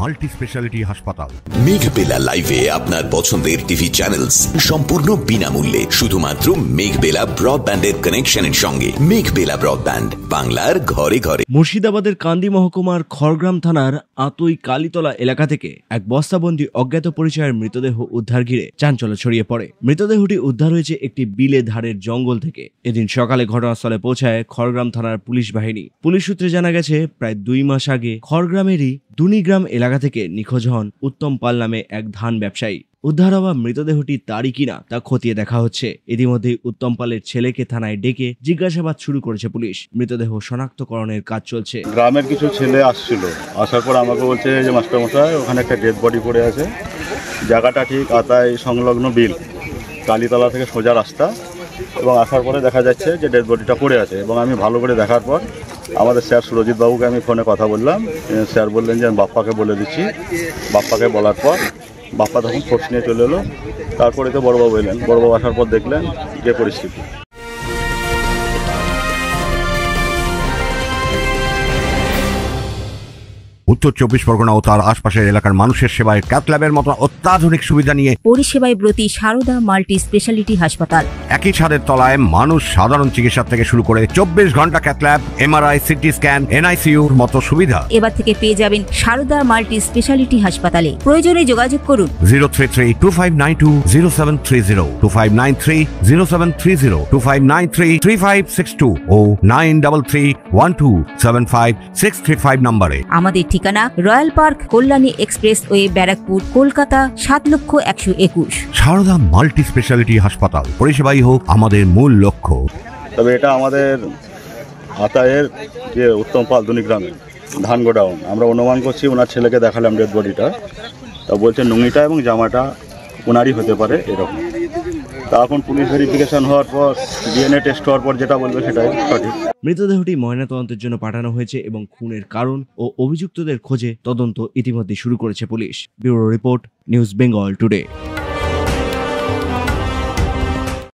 Multi speciality হাসপাতাল। মেঘবেলা লাইভে আপনার পছন্দের টিভি চ্যানেলস সম্পূর্ণ বিনামূল্যে শুধুমাত্র মেঘবেলা ব্রডব্যান্ডের কানেকশনের সঙ্গে। মেঘবেলা ব্রডব্যান্ড, বাংলার ঘরে ঘরে। মুর্শিদাবাদের কান্দি মহকুমার খড়গ্রাম থানার আতই কালীতলা এলাকা থেকে এক বস্তাবন্দি অজ্ঞাত পরিচয়ের মৃতদেহ উদ্ধার ঘিরে চাঞ্চল্য ছড়িয়ে পড়ে। মৃতদেহটি উদ্ধার হয়েছে একটি বিলে ধারের জঙ্গল থেকে। এদিন সকালে ঘটনাস্থলে পৌঁছায় খড়গ্রাম থানার পুলিশ বাহিনী। পুলিশ সূত্রে জানা গেছে, প্রায় 2 মাস আগে খড়গ্রামেরই দুনিগ্রাম এলাকা থেকে নিখোঁজ হন উত্তম পাল নামে এক ধান ব্যবসায়ী। উদ্ধার হওয়া মৃতদেহটি তারই কিনা তা খতিয়ে দেখা হচ্ছে। ইতিমধ্যেই উত্তম পালের ছেলেকে থানায় ডেকে জিজ্ঞাসাবাদ শুরু করেছে পুলিশ। মৃতদেহ শনাক্তকরণের কাজ চলছে। গ্রামের কিছু ছেলে আসছিল, আসার পর আমাকে বলছে যে মাস্টারমশাই ওখানে একটা ডেড বডি পড়ে আছে। জায়গাটা ঠিক আতাই সংলগ্ন বিল, কালীতলা থেকে সোজা রাস্তা, এবং আসার পরে দেখা যাচ্ছে যে ডেড বডিটা পড়ে আছে। এবং আমি ভালো করে দেখার পর আমাদের স্যার সুরজিৎ বাবুকে আমি ফোনে কথা বললাম। স্যার বললেন যে আমি বাপ্পাকে বলে দিচ্ছি। বাপ্পাকে বলার পর বাপ্পা তখন ফোর্স নিয়ে চলে এলো। তারপরে তো বড়বাবু এলেন। বড়বাবু আসার পর দেখলেন যে পরিস্থিতি। উত্তর 24 পরগনা ও তার আশপাশের এলাকার মানুষের সেবায় ক্যাথ ল্যাবের মতো অত্যাধুনিক সুবিধা নিয়ে পরিষেবায় ব্রতী সারদা মাল্টি স্পেশালিটি হাসপাতাল। একই ছাদের তলায় মানুষ সাধারণ চিকিৎসা থেকে শুরু করে 24 ঘন্টা cath lab, MRI, CT scan, এনআইসিইউর মতো সুবিধা এবার থেকে পেয়ে যাবেন সারদা মাল্টি স্পেশালিটি হাসপাতালে। প্রয়োজনে যোগাযোগ করুন 033-2592-0730, 2593-0730, 2593-3562 ও 9331275635 নম্বরে। আমাদের ঠিকানা Royal Park, Kalyani expressway, Barrackpore, Kolkata 7,01,21। Sarada multi speciality হাসপাতাল, পরিষেবাই হোক আমাদের মূল লক্ষ্য। তবে এটা আমাদের আতায়ের যে উত্তম পাল দুনিগ্রামের ধান গোডাউন। আমরা অনুমান করছি ওনার ছেলেকে দেখালাম ডেড বডিটা, তা বলছে নুঙ্গিটা এবং জামাটা ওনারই হতে পারে এরকম। তা এখন পুলিশ ভেরিফিকেশন হওয়ার পর, ডিএনএ টেস্ট হওয়ার পর যেটা বলবে সেটাই সঠিক। মৃতদেহটি ময়নাতদন্তের জন্য পাঠানো হয়েছে এবং খুনের কারণ ও অভিযুক্তদের খোঁজে তদন্ত ইতিমধ্যে শুরু করেছে police. Bureau report, news Bengal today.